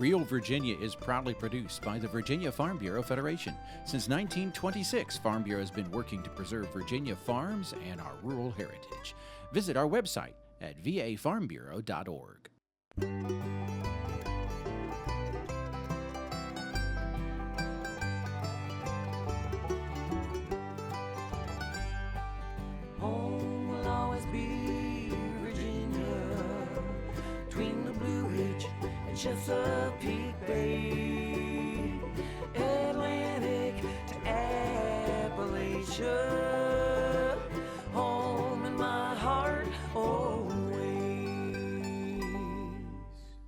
Real Virginia is proudly produced by the Virginia Farm Bureau Federation. Since 1926, Farm Bureau has been working to preserve Virginia farms and our rural heritage. Visit our website at vafarmbureau.org. Home will always be Virginia, between the Blue Ridge and Chesapeake Bay, Atlantic to Appalachia, home in my heart always.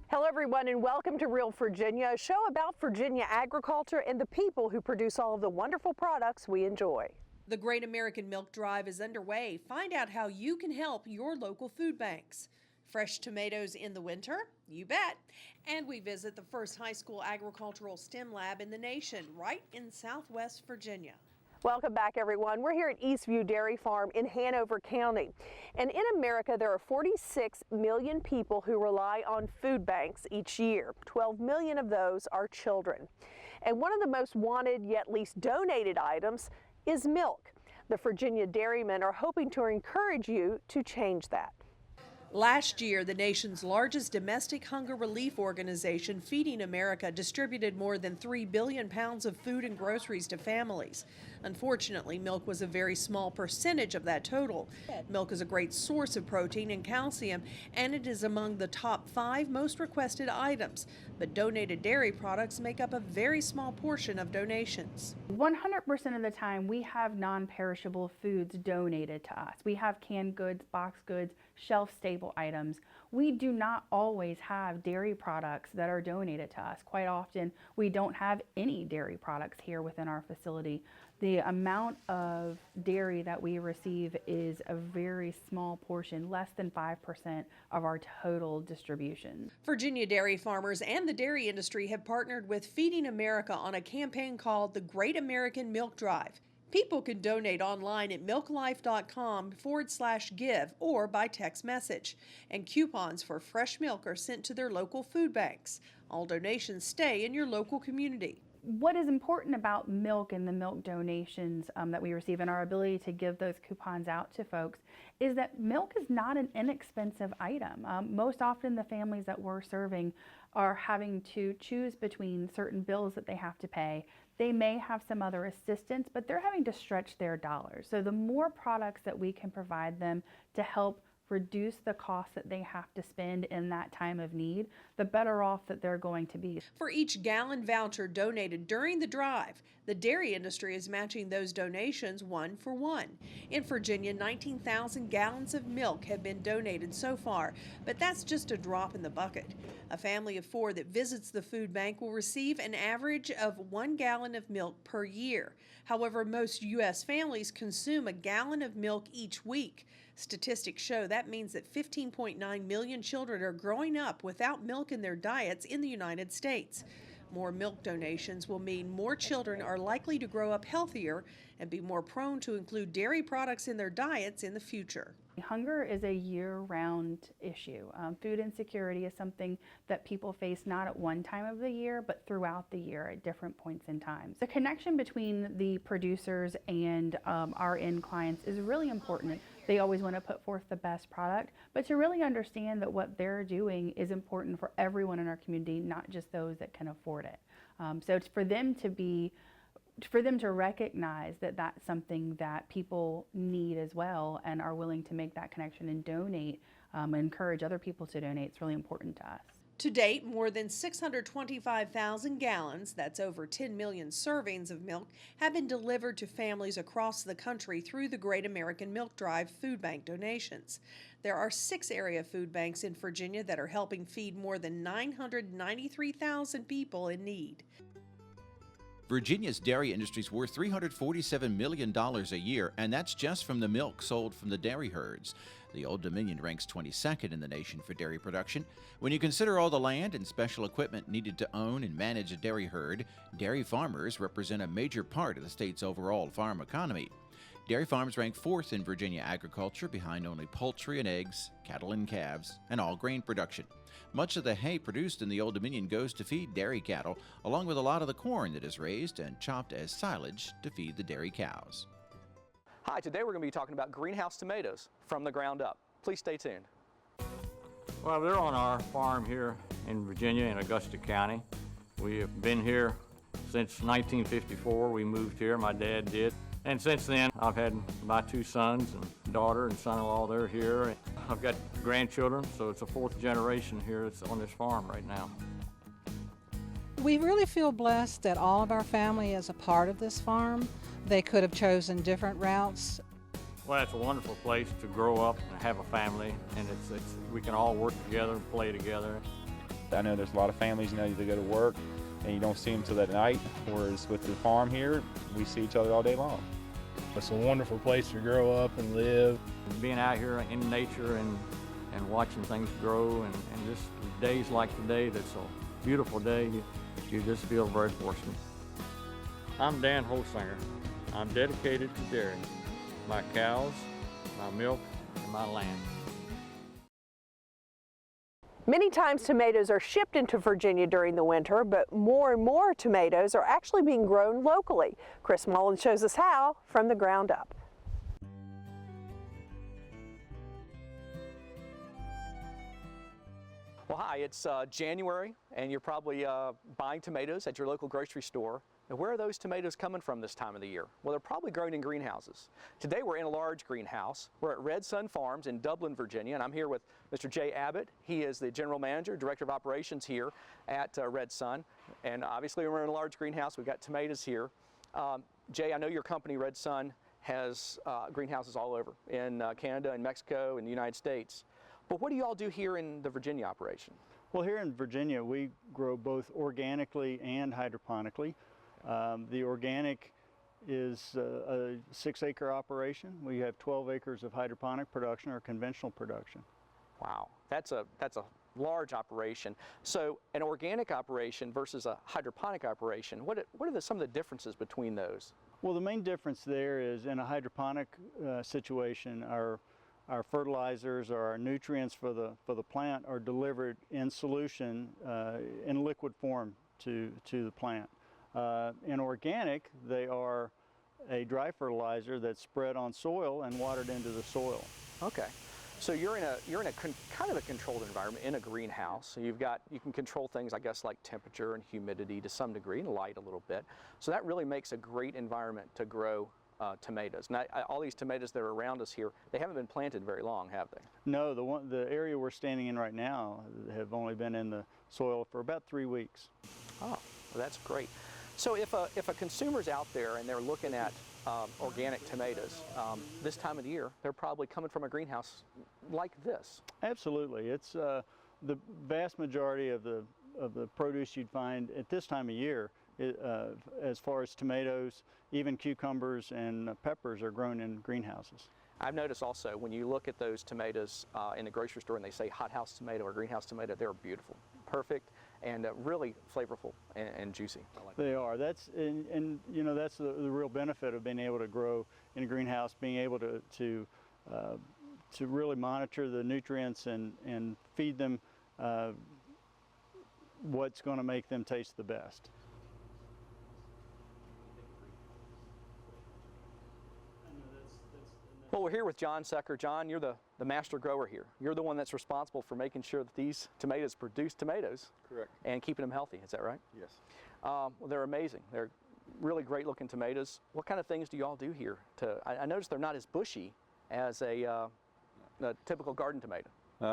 Hello everyone and welcome to Real Virginia, a show about Virginia agriculture and the people who produce all of the wonderful products we enjoy. The Great American Milk Drive is underway. Find out how you can help your local food banks. Fresh tomatoes in the winter? You bet. And we visit the first high school agricultural STEM lab in the nation, right in Southwest Virginia. Welcome back everyone. We're here at Eastview Dairy Farm in Hanover County. And in America, there are 46 million people who rely on food banks each year. 12 million of those are children. And one of the most wanted yet least donated items is milk. The Virginia dairymen are hoping to encourage you to change that. Last year, the nation's largest domestic hunger relief organization, Feeding America, distributed more than 3 billion pounds of food and groceries to families. Unfortunately, milk was a very small percentage of that total. Milk is a great source of protein and calcium, and it is among the top 5 most requested items. But donated dairy products make up a very small portion of donations. 100% of the time, we have non-perishable foods donated to us. We have canned goods, box goods, shelf-stable items. We do not always have dairy products that are donated to us. Quite often, we don't have any dairy products here within our facility. The amount of dairy that we receive is a very small portion, less than 5% of our total distribution. Virginia dairy farmers and the dairy industry have partnered with Feeding America on a campaign called the Great American Milk Drive. People can donate online at milklife.com/give or by text message. And coupons for fresh milk are sent to their local food banks. All donations stay in your local community. What is important about milk and the milk donations that we receive and our ability to give those coupons out to folks is that milk is not an inexpensive item. Most often the families that we're serving are having to choose between certain bills that they have to pay. They may have some other assistance, but they're having to stretch their dollars. So the more products that we can provide them to help reduce the cost that they have to spend in that time of need, the better off that they're going to be. For each gallon voucher donated during the drive, the dairy industry is matching those donations 1 for 1. In Virginia, 19,000 gallons of milk have been donated so far, but that's just a drop in the bucket. A family of 4 that visits the food bank will receive an average of 1 gallon of milk per year. However, most U.S. families consume a gallon of milk each week. Statistics show that means that 15.9 million children are growing up without milk in their diets in the United States. More milk donations will mean more children are likely to grow up healthier and be more prone to include dairy products in their diets in the future. Hunger is a year-round issue. Food insecurity is something that people face not at one time of the year, but throughout the year at different points in time. The connection between the producers and our end clients is really important. They always want to put forth the best product, but to really understand that what they're doing is important for everyone in our community, not just those that can afford it. So it's for them to recognize that that's something that people need as well and are willing to make that connection and donate and encourage other people to donate. It's really important to us. To date, more than 625,000 gallons, that's over 10 million servings of milk, have been delivered to families across the country through the Great American Milk Drive food bank donations. There are 6 area food banks in Virginia that are helping feed more than 993,000 people in need. Virginia's dairy industry is worth $347 million a year, and that's just from the milk sold from the dairy herds. The Old Dominion ranks 22nd in the nation for dairy production. When you consider all the land and special equipment needed to own and manage a dairy herd, dairy farmers represent a major part of the state's overall farm economy. Dairy farms rank 4th in Virginia agriculture, behind only poultry and eggs, cattle and calves, and all grain production. Much of the hay produced in the Old Dominion goes to feed dairy cattle, along with a lot of the corn that is raised and chopped as silage to feed the dairy cows. Hi, today we're going to be talking about greenhouse tomatoes from the ground up. Please stay tuned. Well, they're on our farm here in Virginia in Augusta County. We have been here since 1954. We moved here, my dad did. And since then, I've had my 2 sons and daughter and son-in-law, they're here. I've got grandchildren, so it's a 4th generation here that's on this farm right now. We really feel blessed that all of our family is a part of this farm. They could have chosen different routes. Well, it's a wonderful place to grow up and have a family, and we can all work together and play together. I know there's a lot of families, they go to work and you don't see them till that night, whereas with the farm here, we see each other all day long. It's a wonderful place to grow up and live. Being out here in nature and watching things grow, and just days like today, that's a beautiful day, you just feel very fortunate. I'm Dan Holsinger. I'm dedicated to dairy, my cows, my milk, and my land. Many times tomatoes are shipped into Virginia during the winter, but more and more tomatoes are actually being grown locally. Chris Mullen shows us how from the ground up. Well, hi, it's January, and you're probably buying tomatoes at your local grocery store. And where are those tomatoes coming from this time of the year? Well, they're probably grown in greenhouses. Today we're in a large greenhouse. We're at Red Sun Farms in Dublin, Virginia, and I'm here with Mr. Jay Abbott. He is the General Manager, Director of Operations here at Red Sun. And obviously we're in a large greenhouse. We've got tomatoes here. Jay, I know your company, Red Sun, has greenhouses all over in Canada and Mexico and the United States. But what do you all do here in the Virginia operation? Well, here in Virginia, we grow both organically and hydroponically. The organic is a 6-acre operation. We have 12 acres of hydroponic production or conventional production. Wow, that's a large operation. So an organic operation versus a hydroponic operation, what are some of the differences between those? Well, the main difference there is in a hydroponic situation, our fertilizers or our nutrients for the plant are delivered in solution in liquid form to the plant. In organic, they are a dry fertilizer that's spread on soil and watered into the soil. Okay, so you're in a kind of a controlled environment in a greenhouse. So you can control things, I guess, like temperature and humidity to some degree, and light a little bit. So that really makes a great environment to grow tomatoes. Now, all these tomatoes that are around us here, they haven't been planted very long, have they? No, the area we're standing in right now have only been in the soil for about 3 weeks. Oh, well, that's great. So if a consumer's out there and they're looking at organic tomatoes this time of the year, they're probably coming from a greenhouse like this. Absolutely. It's the vast majority of the produce you'd find at this time of year, as far as tomatoes, even cucumbers and peppers are grown in greenhouses. I've noticed also when you look at those tomatoes in the grocery store and they say hothouse tomato or greenhouse tomato, they're beautiful, perfect, and really flavorful and juicy. They are. That's that's the real benefit of being able to grow in a greenhouse, being able to really monitor the nutrients and feed them what's going to make them taste the best. Well, we're here with John Secker. John, you're the master grower here. You're the one that's responsible for making sure that these tomatoes produce tomatoes. Correct. And keeping them healthy. Is that right? Yes. Well, they're amazing. They're really great looking tomatoes. What kind of things do you all do here? I noticed they're not as bushy as a typical garden tomato.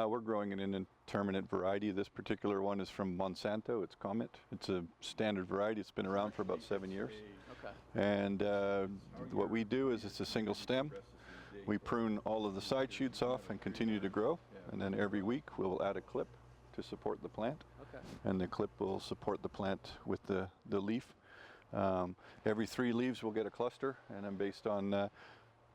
We're growing an indeterminate variety. This particular one is from Monsanto. It's Comet. It's a standard variety. It's been around for about 7 years. Okay. And what we do is it's a single stem. We prune all of the side shoots off and continue to grow. And then every week we'll add a clip to support the plant. Okay. And the clip will support the plant with the leaf. Every 3 leaves we'll get a cluster, and then based on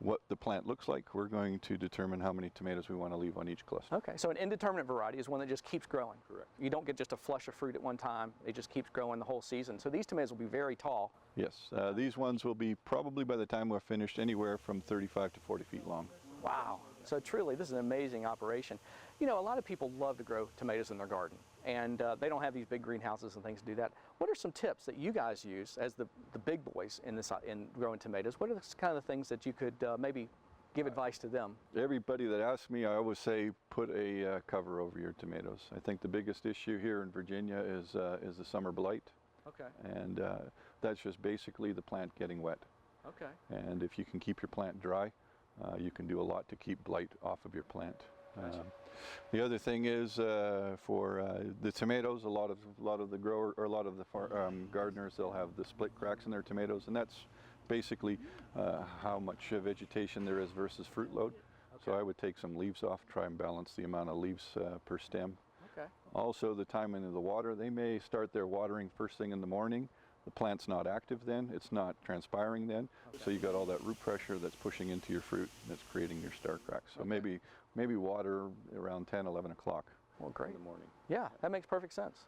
what the plant looks like, we're going to determine how many tomatoes we want to leave on each cluster. Okay, so an indeterminate variety is one that just keeps growing. Correct. You don't get just a flush of fruit at one time. It just keeps growing the whole season. So these tomatoes will be very tall. Yes, these ones will be probably by the time we're finished anywhere from 35 to 40 feet long. Wow. So truly, this is an amazing operation. You know, a lot of people love to grow tomatoes in their garden, and they don't have these big greenhouses and things to do that. What are some tips that you guys use as the big boys in growing tomatoes? What are the kind of things that you could maybe give advice to them? Everybody that asks me, I always say put a cover over your tomatoes. I think the biggest issue here in Virginia is the summer blight. Okay. And that's just basically the plant getting wet. Okay. And if you can keep your plant dry, you can do a lot to keep blight off of your plant. Gotcha. The other thing is for the tomatoes, a lot of the grower or a lot of the gardeners, they'll have the split cracks in their tomatoes, and that's basically how much vegetation there is versus fruit load. Okay. So I would take some leaves off, try and balance the amount of leaves per stem. Okay. Also, the timing of the water. They may start their watering first thing in the morning. The plant's not active then, it's not transpiring then, Okay. so you got all that root pressure that's pushing into your fruit that's creating your star cracks. So Okay. maybe water around 10, 11 o'clock Well, great. in the morning. Yeah, that makes perfect sense.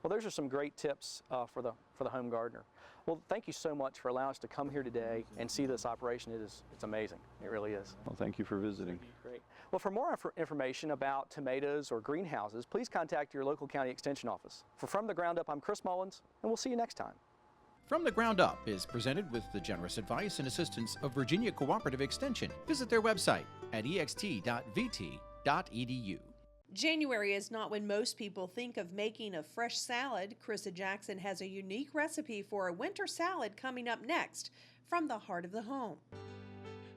Well, those are some great tips for the home gardener. Well, thank you so much for allowing us to come here today and see this operation. It's amazing. It really is. Well, thank you for visiting. Great. Well, for more information about tomatoes or greenhouses, please contact your local county extension office. For From the Ground Up, I'm Chris Mullins, and we'll see you next time. From the Ground Up is presented with the generous advice and assistance of Virginia Cooperative Extension. Visit their website at ext.vt.edu. January is not when most people think of making a fresh salad. Caressa Jackson has a unique recipe for a winter salad coming up next from the heart of the home.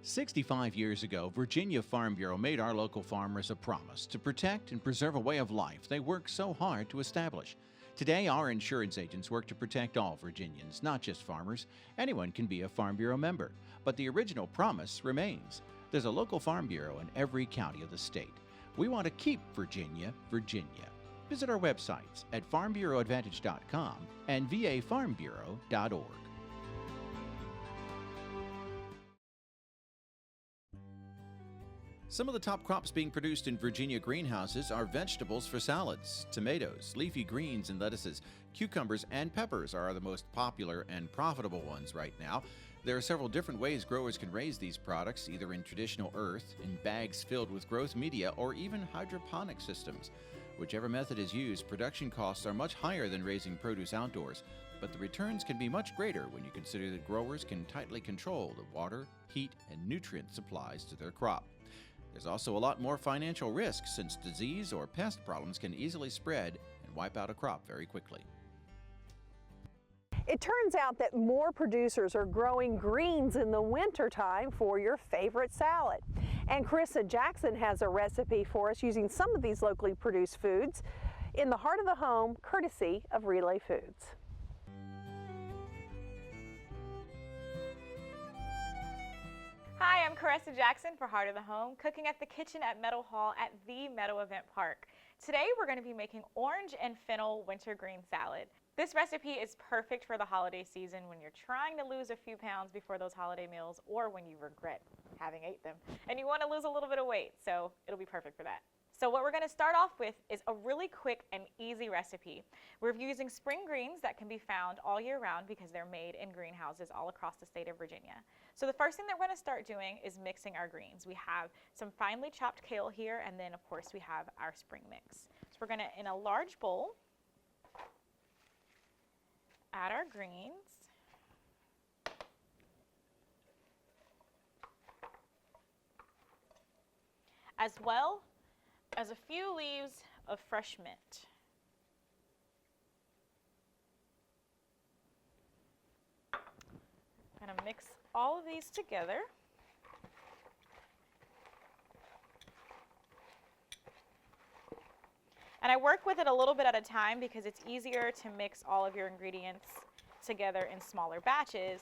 65 years ago, Virginia Farm Bureau made our local farmers a promise to protect and preserve a way of life they worked so hard to establish. Today, our insurance agents work to protect all Virginians, not just farmers. Anyone can be a Farm Bureau member, but the original promise remains. There's a local Farm Bureau in every county of the state. We want to keep Virginia, Virginia. Visit our websites at farmbureauadvantage.com and vafarmbureau.org. Some of the top crops being produced in Virginia greenhouses are vegetables for salads. Tomatoes, leafy greens and lettuces, cucumbers, and peppers are the most popular and profitable ones right now. There are several different ways growers can raise these products, either in traditional earth, in bags filled with growth media, or even hydroponic systems. Whichever method is used, production costs are much higher than raising produce outdoors, but the returns can be much greater when you consider that growers can tightly control the water, heat, and nutrient supplies to their crop. There's also a lot more financial risk since disease or pest problems can easily spread and wipe out a crop very quickly. It turns out that more producers are growing greens in the wintertime for your favorite salad. And Caressa Jackson has a recipe for us using some of these locally produced foods in the heart of the home, courtesy of Relay Foods. Hi, I'm Caressa Jackson for Heart of the Home, cooking at the kitchen at Meadow Hall at the Meadow Event Park. Today we're going to be making orange and fennel winter green salad. This recipe is perfect for the holiday season when you're trying to lose a few pounds before those holiday meals or when you regret having ate them and you want to lose a little bit of weight, so it'll be perfect for that. So what we're going to start off with is a really quick and easy recipe. We're using spring greens that can be found all year round because they're made in greenhouses all across the state of Virginia. So the first thing that we're going to start doing is mixing our greens. We have some finely chopped kale here, and then of course we have our spring mix. So we're going to, in a large bowl, add our greens. As well as a few leaves of fresh mint. I'm going to mix all of these together. And I work with it a little bit at a time because it's easier to mix all of your ingredients together in smaller batches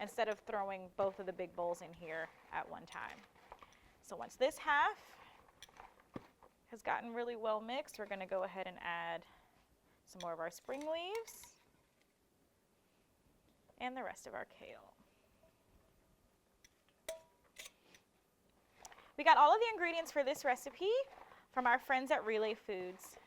instead of throwing both of the big bowls in here at one time. So once this half has gotten really well mixed, we're going to go ahead and add some more of our spring leaves and the rest of our kale. We got all of the ingredients for this recipe from our friends at Relay Foods.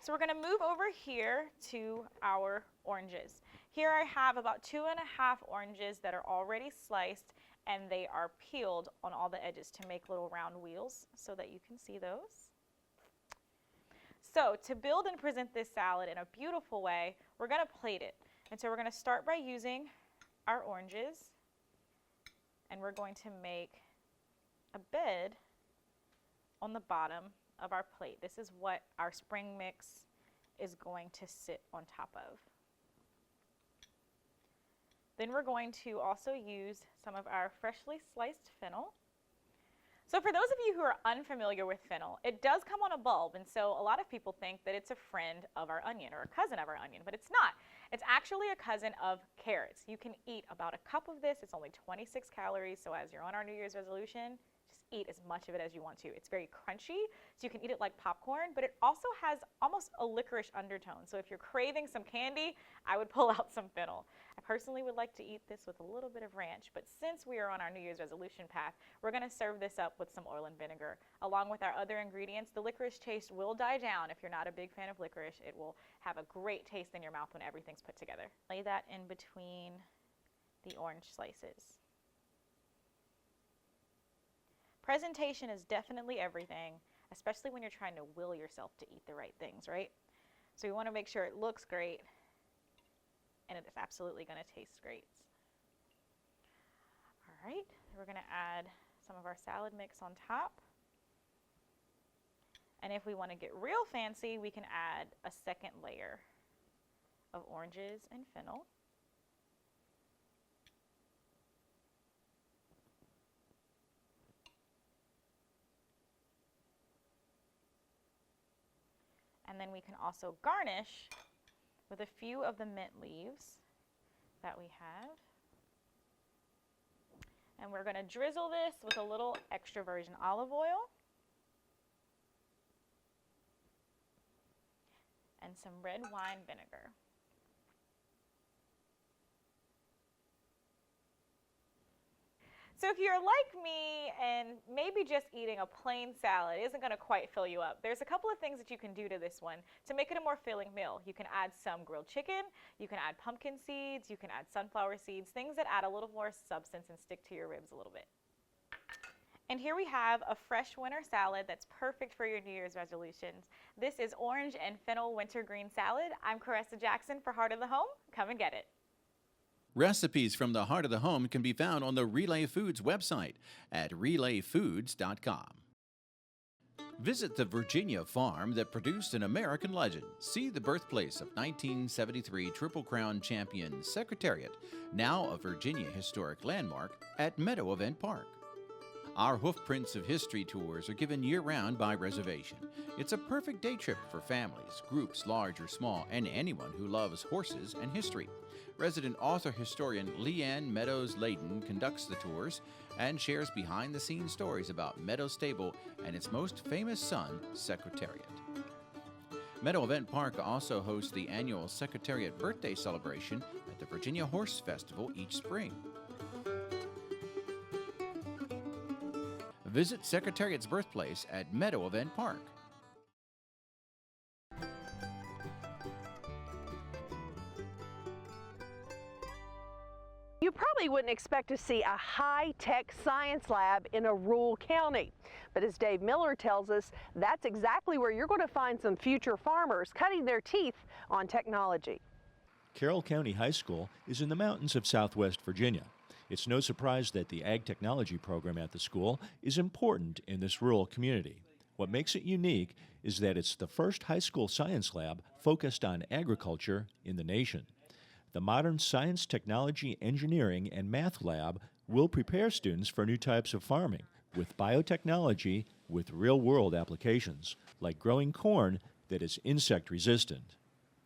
So we're going to move over here to our oranges. Here I have about 2.5 oranges that are already sliced, and they are peeled on all the edges to make little round wheels so that you can see those. So to build and present this salad in a beautiful way, we're going to plate it. And so we're going to start by using our oranges, and we're going to make a bed on the bottom of our plate. This is what our spring mix is going to sit on top of. Then we're going to also use some of our freshly sliced fennel. So for those of you who are unfamiliar with fennel, it does come on a bulb, and so a lot of people think that it's a friend of our onion or a cousin of our onion, but it's not. It's actually a cousin of carrots. You can eat about a cup of this. It's only 26 calories, so as you're on our New Year's resolution, just eat as much of it as you want to. It's very crunchy, so you can eat it like popcorn, but it also has almost a licorice undertone. So if you're craving some candy, I would pull out some fennel. I personally would like to eat this with a little bit of ranch, but since we are on our New Year's resolution path, we're going to serve this up with some oil and vinegar. Along with our other ingredients, the licorice taste will die down. If you're not a big fan of licorice, it will have a great taste in your mouth when everything's put together. Lay that in between the orange slices. Presentation is definitely everything, especially when you're trying to will yourself to eat the right things, right? So we want to make sure it looks great and it is absolutely going to taste great. All right, we're going to add some of our salad mix on top. And if we want to get real fancy, we can add a second layer of oranges and fennel. And then we can also garnish with a few of the mint leaves that we have. And we're going to drizzle this with a little extra virgin olive oil and some red wine vinegar. So if you're like me and maybe just eating a plain salad isn't going to quite fill you up, there's a couple of things that you can do to this one to make it a more filling meal. You can add some grilled chicken, you can add pumpkin seeds, you can add sunflower seeds, things that add a little more substance and stick to your ribs a little bit. And here we have a fresh winter salad that's perfect for your New Year's resolutions. This is orange and fennel wintergreen salad. I'm Caressa Jackson for Heart of the Home. Come and get it. Recipes from the Heart of the Home can be found on the Relay Foods website at relayfoods.com. Visit the Virginia farm that produced an American legend. See the birthplace of 1973 Triple Crown champion Secretariat, now a Virginia historic landmark, at Meadow Event Park. Our Hoofprints of History tours are given year-round by reservation. It's a perfect day trip for families, groups large or small, and anyone who loves horses and history. Resident author-historian Leeanne Meadows Ladin conducts the tours and shares behind-the-scenes stories about Meadow Stable and its most famous son, Secretariat. Meadow Event Park also hosts the annual Secretariat birthday celebration at the Virginia Horse Festival each spring. Visit Secretariat's birthplace at Meadow Event Park. You probably wouldn't expect to see a high-tech science lab in a rural county. But as Dave Miller tells us, that's exactly where you're going to find some future farmers cutting their teeth on technology. Carroll County High School is in the mountains of southwest Virginia. It's no surprise that the Ag Technology program at the school is important in this rural community. What makes it unique is that it's the first high school science lab focused on agriculture in the nation. The modern Science, Technology, Engineering, and Math Lab will prepare students for new types of farming with biotechnology with real-world applications, like growing corn that is insect-resistant.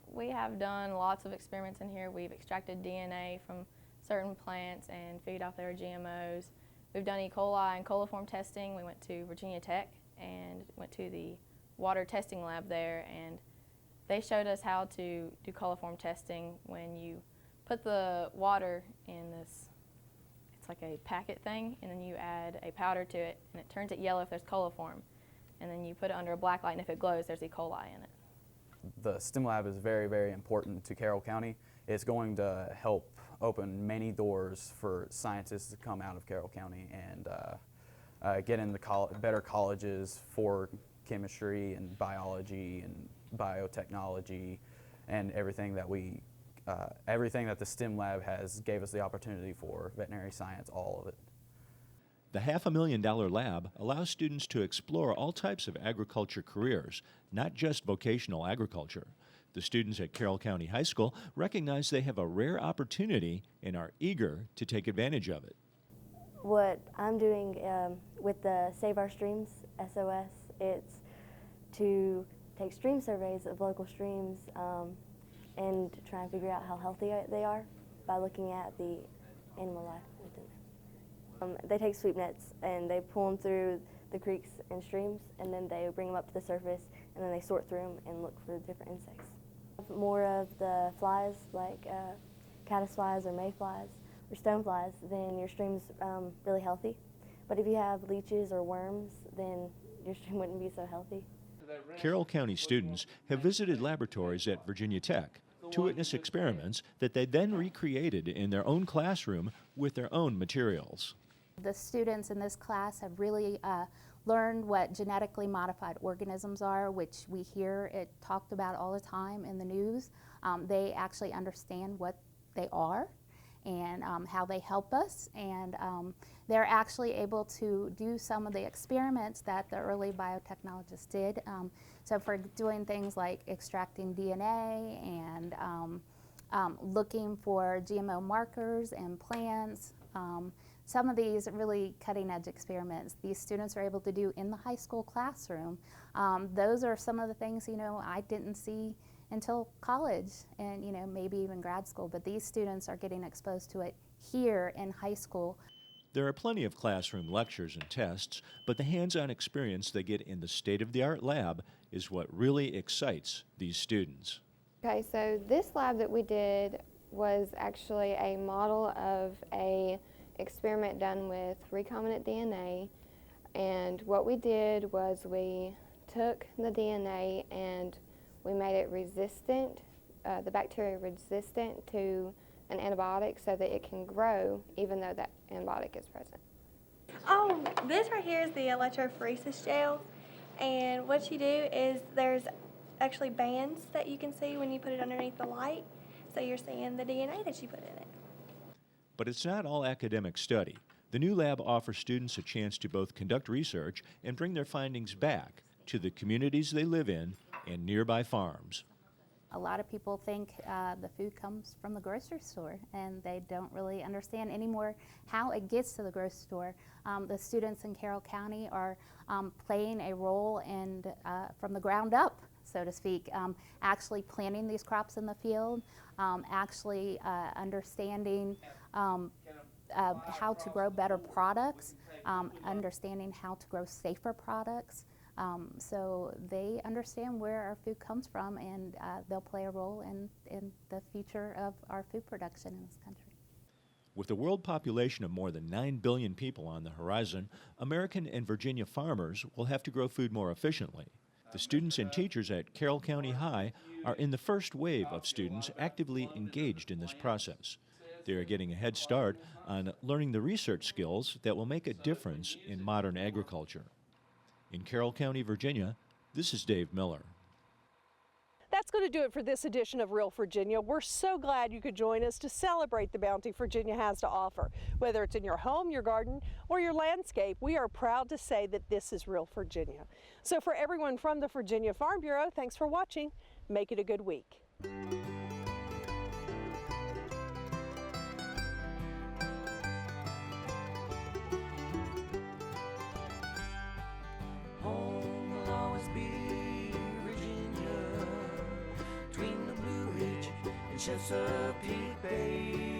We have done lots of experiments in here. We've extracted DNA from certain plants and figured out there are GMOs. We've done E. coli and coliform testing. We went to Virginia Tech and went to the water testing lab there, and they showed us how to do coliform testing when you put the water in this, it's like a packet thing, and then you add a powder to it, and it turns it yellow if there's coliform. And then you put it under a black light, and if it glows, there's E. coli in it. The STEM lab is very, very important to Carroll County. It's going to help open many doors for scientists to come out of Carroll County and get into better colleges for chemistry and biology and biotechnology and everything that everything that the STEM lab has gave us the opportunity for, veterinary science, all of it. The $500,000 lab allows students to explore all types of agriculture careers, not just vocational agriculture. The students at Carroll County High School recognize they have a rare opportunity and are eager to take advantage of it. What I'm doing with the Save Our Streams, SOS, it's to take stream surveys of local streams and try and figure out how healthy they are by looking at the animal life within them. They take sweep nets and they pull them through the creeks and streams, and then they bring them up to the surface, and then they sort through them and look for different insects. More of the flies, like caddisflies or mayflies or stoneflies, then your stream's really healthy. But if you have leeches or worms, then your stream wouldn't be so healthy. Carroll County students have visited laboratories at Virginia Tech to witness experiments that they then recreated in their own classroom with their own materials. The students in this class have really learned what genetically modified organisms are, which we hear it talked about all the time in the news. They actually understand what they are and how they help us, and they're actually able to do some of the experiments that the early biotechnologists did. So for doing things like extracting DNA and looking for GMO markers in plants, some of these really cutting-edge experiments these students are able to do in the high school classroom. Those are some of the things, I didn't see until college and, maybe even grad school, but these students are getting exposed to it here in high school. There are plenty of classroom lectures and tests, but the hands-on experience they get in the state-of-the-art lab is what really excites these students. Okay, so this lab that we did was actually a model of a experiment done with recombinant DNA, and what we did was we took the DNA and we made it resistant, the bacteria resistant to an antibiotic so that it can grow even though that antibiotic is present. Oh, this right here is the electrophoresis gel, and what you do is there's actually bands that you can see when you put it underneath the light, so you're seeing the DNA that you put in it. But it's not all academic study. The new lab offers students a chance to both conduct research and bring their findings back to the communities they live in and nearby farms. A lot of people think the food comes from the grocery store, and they don't really understand anymore how it gets to the grocery store. The students in Carroll County are playing a role in, from the ground up, so to speak, actually planting these crops in the field, actually understanding how to grow better products, understanding how to grow safer products. So they understand where our food comes from, and they'll play a role in the future of our food production in this country. With a world population of more than 9 billion people on the horizon, American and Virginia farmers will have to grow food more efficiently. The students and teachers at Carroll County High are in the first wave of students actively engaged in this process. They are getting a head start on learning the research skills that will make a difference in modern agriculture. In Carroll County, Virginia, this is Dave Miller. That's going to do it for this edition of Real Virginia. We're so glad you could join us to celebrate the bounty Virginia has to offer. Whether it's in your home, your garden, or your landscape, we are proud to say that this is Real Virginia. So for everyone from the Virginia Farm Bureau, thanks for watching. Make it a good week. Home will always be Virginia, between the Blue Ridge and Chesapeake Bay.